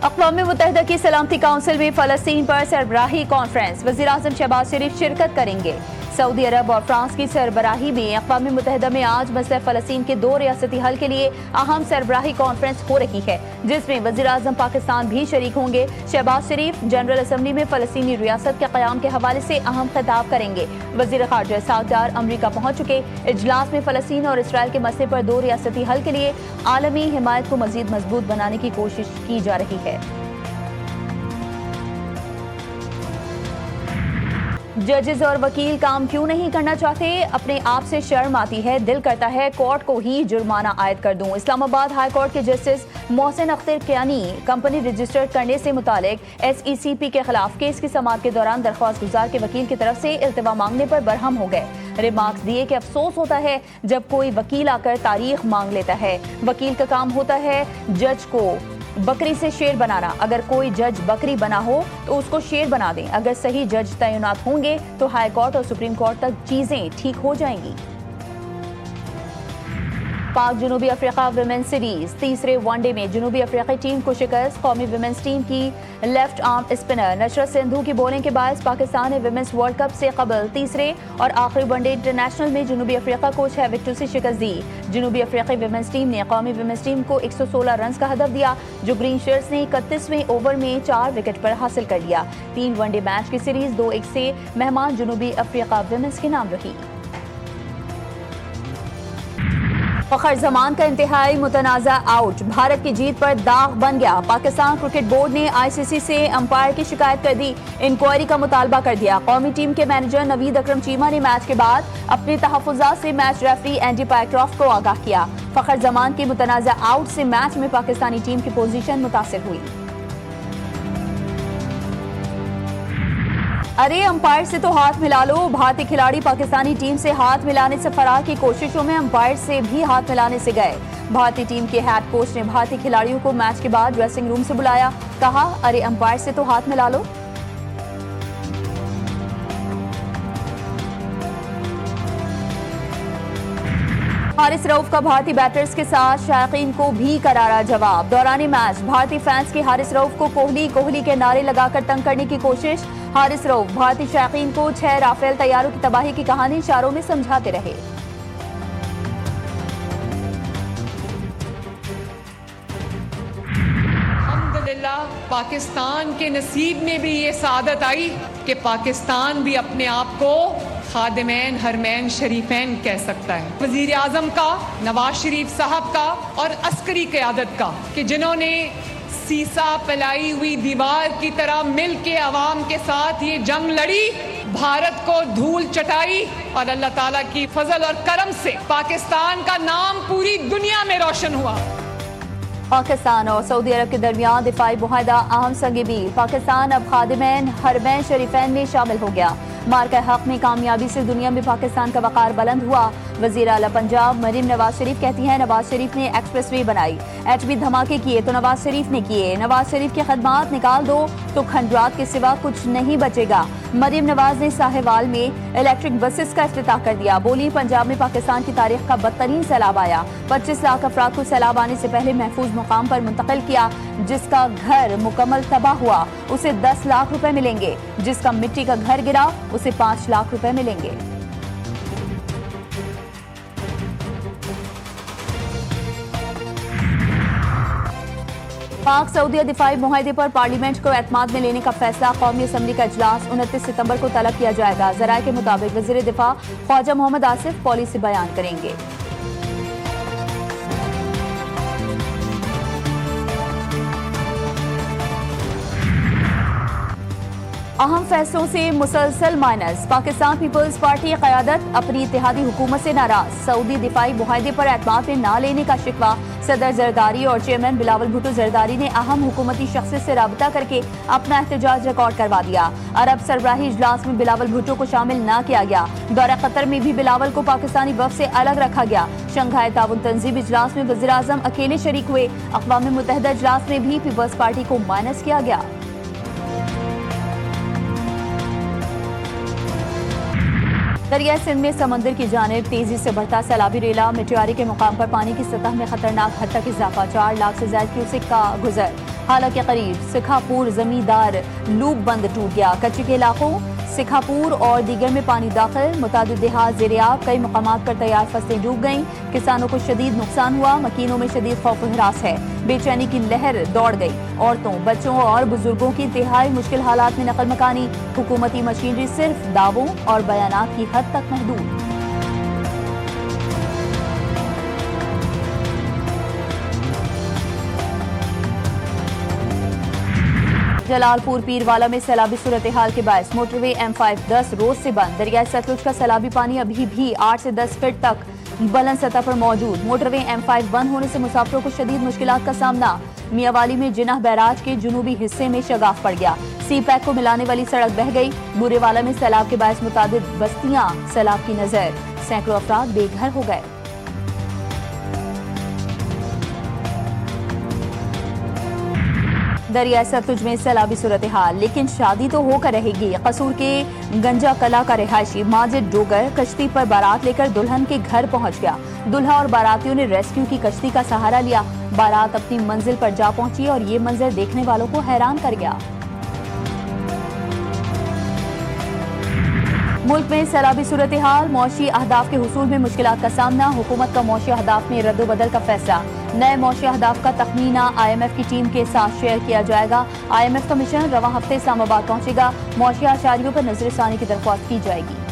अक़वाम मुत्तहिदा की सलामती काउंसिल में फ़लस्तीन पर सरबराही कॉन्फ्रेंस, वज़ीर-ए-आज़म शहबाज शरीफ शिरकत करेंगे। सऊदी अरब और फ्रांस की सरबराही में अक़वाम मुत्तहिदा में आज मसला फ़लस्तीन के 2 रियासती हल के लिए अहम सरबराही कॉन्फ्रेंस हो रही है, जिसमें वज़ीर-ए-आज़म पाकिस्तान भी शरीक होंगे। शहबाज शरीफ जनरल असम्बली में फ़लस्तीनी रियासत के क़याम के हवाले से अहम खिताब करेंगे। वज़ीर ख़ारिजा साउदार अमरीका पहुँच चुके। इजलास में फ़लस्तीन और इसराइल के मसले पर 2 रियासती हल के लिए आलमी हिमायत को मज़ीद मजबूत बनाने की कोशिश की जा रही है। जजेस और वकील काम क्यों नहीं करना चाहते? अपने आप से शर्म आती है, दिल करता है कोर्ट को ही जुर्माना आयद कर दूं। इस्लामाबाद हाई कोर्ट के justice Mohsin Akhtar Kiyani company registered करने से मुतालिक SECP के खिलाफ केस की समाअत के दौरान दरख्वास्त गुजार के वकील की तरफ से इल्तिवा मांगने पर बरहम हो गए। रिमार्क्स दिए कि अफसोस होता है जब कोई वकील आकर तारीख मांग लेता है। वकील का काम होता है जज को बकरी से शेर बनाना। अगर कोई जज बकरी बना हो तो उसको शेर बना दें। अगर सही जज तैनात होंगे तो हाई कोर्ट और सुप्रीम कोर्ट तक चीजें ठीक हो जाएंगी। पाक जनूबी अफ्रीका विमेंस सीरीज तीसरे वनडे में जनूबी अफ्रीकी टीम को शिकस्त। कौमी विमेंस टीम की left arm spinner Nushrat Sindhu की बॉलिंग के बायस पाकिस्तान ने विमेंस वर्ल्ड कप से कबल तीसरे और आखिरी वनडे इंटरनेशनल में जनूबी अफ्रीका को 6 विकेटों से शिकस्त दी। जनूबी अफ्रीकी विमेंस टीम ने कौमी विमेंस टीम को 116 रन का हदफ दिया, जो ग्रीन शर्ट्स ने 31वें ओवर में 4 विकेट पर हासिल कर लिया। 3 वनडे मैच की सीरीज 2-1 से मेहमान जनूबी अफ्रीका विमेंस के नाम रही। फखर जमान का इंतहाई मुतनाज़ा आउट भारत की जीत पर दाग बन गया। पाकिस्तान क्रिकेट बोर्ड ने ICC से अंपायर की शिकायत कर दी, इंक्वायरी का मुतालबा कर दिया। कौमी टीम के मैनेजर नवीद अकरम चीमा ने मैच के बाद अपने तहफ़्फ़ुज़ात से मैच रेफरी एंडी पायक्रॉफ्ट को आगाह किया। फखर जमान की मुतनाज़ा आउट से मैच में पाकिस्तानी टीम की पोजीशन मुतासिर हुई। अरे अंपायर से तो हाथ मिला लो। भारतीय खिलाड़ी पाकिस्तानी टीम से हाथ मिलाने से फरार की कोशिशों में अंपायर से भी हाथ मिलाने से गए। भारतीय टीम के हेड कोच ने भारतीय खिलाड़ियों को मैच के बाद ड्रेसिंग रूम से बुलाया, कहा अरे अंपायर से तो हाथ मिला लो। हारिस रऊफ का भारतीय बैटर्स के साथ शायकीन को भी करारा जवाब। दौरान मैच भारतीय फैंस की हारिस रऊफ को कोहली के नारे लगाकर तंग करने की कोशिश। हारिस रऊफ भारतीय शायकीन को 6 राफेल तैयारों की तबाही की कहानी इशारों में समझाते रहे। अल्हम्दुलिल्लाह पाकिस्तान के नसीब में भी ये सादत आई कि पाकिस्तान भी अपने आप को खादिमैन हरमैन शरीफैन कह सकता है। वजीर आजम का, नवाज शरीफ साहब का और अस्करी क़यादत का, कि जिन्होंने सीसा फैलाई हुई दीवार की तरह मिल के अवाम के साथ ये जंग लड़ी, भारत को धूल चटाई और अल्लाह ताला की फजल और करम से पाकिस्तान का नाम पूरी दुनिया में रोशन हुआ। पाकिस्तान और सऊदी अरब के दरमियान दिफाई मुआहदा अहम संग मील। पाकिस्तान अब खादिमैन हरमैन शरीफैन में शामिल हो गया। मार्का हक में कामयाबी से दुनिया में पाकिस्तान का वक़ार बुलंद हुआ। वज़ीर आला पंजाब मरीम नवाज शरीफ कहती हैं नवाज शरीफ ने एक्सप्रेसवे बनाई, एटमी धमाके किए तो नवाज शरीफ ने किए। नवाज शरीफ की खदमात निकाल दो तो खंडरात के सिवा कुछ नहीं बचेगा। मरीम नवाज ने साहिवाल में इलेक्ट्रिक बसेस का इफ्तिताह कर दिया। बोली पंजाब में पाकिस्तान की तारीख का बदतरीन सैलाब आया। 25 लाख अफराद को सैलाब आने से पहले महफूज मुकाम पर मुंतकिल किया। जिसका घर मुकम्मल तबाह हुआ उसे 10 लाख रुपए मिलेंगे। जिसका मिट्टी का घर गिरा उसे 5 लाख रुपए मिलेंगे। पाक सऊदी दिफाई मुआहदे पर पार्लियामेंट को एतमाद में लेने का फैसला कौमी असम्बली का इजलास 29 सितंबर को तलब किया जाएगा। ज़राए के मुताबिक वज़ीर दिफा ख्वाजा मोहम्मद आसिफ पॉलिसी बयान करेंगे। अहम फैसलों से मुसलसल माइनस। पाकिस्तान पीपल्स पार्टी क़यादत अपनी इत्तेहादी हुकूमत से नाराज। सऊदी दिफाई मुआहदे पर एतमाद में न लेने का शिकवा। सदर जरदारी और चेयरमैन बिलावल भुट्टो जरदारी ने अहम हुकूमती शख्सियत से राबता करके अपना एहतजाज रिकॉर्ड करवा दिया। अरब सरबराही इजलास में बिलावल भुट्टो को शामिल न किया गया। दौरा कतर में भी बिलावल को पाकिस्तानी वफ़द से अलग रखा गया। शंघाई ताउन तंजीम इजलास में वज़ीर आज़म अकेले शरीक हुए। अक़वाम मुत्तहिदा इजलास में भी पीपल्स पार्टी को माइनस किया गया। दरिया सिंध में समंदर की जानिब तेजी से बढ़ता सैलाबी रेला। मिट्यारी के मुकाम पर पानी की सतह में खतरनाक हद तक इजाफा। 4 लाख से ज्यादा क्यूसेक का गुजर। हालांकि करीब सिखापुर जमींदार लूप बंद टूट गया। कच्चे के इलाकों सिखापुर और दीगर में पानी दाखिल, मुतादिद देहात ज़ेर-ए-आब, कई मकामात पर तैयार फसलें डूब गईं। किसानों को शदीद नुकसान हुआ। मकीनों में शदीद खौफ व हिरास है। बेचैनी की लहर दौड़ गई। औरतों, बच्चों और बुजुर्गों की इंतहाई मुश्किल हालात में नकल मकानी। हुकूमती मशीनरी सिर्फ दावों और बयानात की हद तक महदूद। जलालपुर पीरवाला में सैलाबी सूरत हाल के बायस मोटरवे M5 10 रोज से बंद। दरिया सतलुज का सैलाबी पानी अभी भी 8 से 10 फीट तक बुलंद सतह पर मौजूद। मोटरवे M5 बंद होने से मुसाफिरों को शदीद मुश्किलात का सामना। मियावाली में जिनाह बैराज के जुनूबी हिस्से में शगाफ पड़ गया। सी पैक को मिलाने वाली सड़क बह गई। बुरेवाला में सैलाब के बायस मुतादिद बस्तियां सैलाब की नजर। सैकड़ों अफराद बेघर हो गए। दरिया सतलुज में सैलाबी सूरत हाल, लेकिन शादी तो होकर रहेगी। कसूर के गंजा कला का रिहायशी माजिद डोगर कश्ती पर बारात लेकर दुल्हन के घर पहुंच गया। दुल्हा और बारातियों ने रेस्क्यू की कश्ती का सहारा लिया। बारात अपनी मंजिल पर जा पहुंची और ये मंजर देखने वालों को हैरान कर गया। मुल्क में सैलाबी सूरत हाल, मौशी अहदाफ के हुसूल में मुश्किलात का सामना। हुकूमत का मौशी अहदाफ में रद्दोबदल का फैसला। नए मौशी अहदाफ का तखमीना IMF की टीम के साथ शेयर किया जाएगा। IMF का मिशन रवां हफ्ते इस्लामाबाद पहुंचेगा। मौशी आशारियों पर नजरसानी की दरख्वास्त की जाएगी।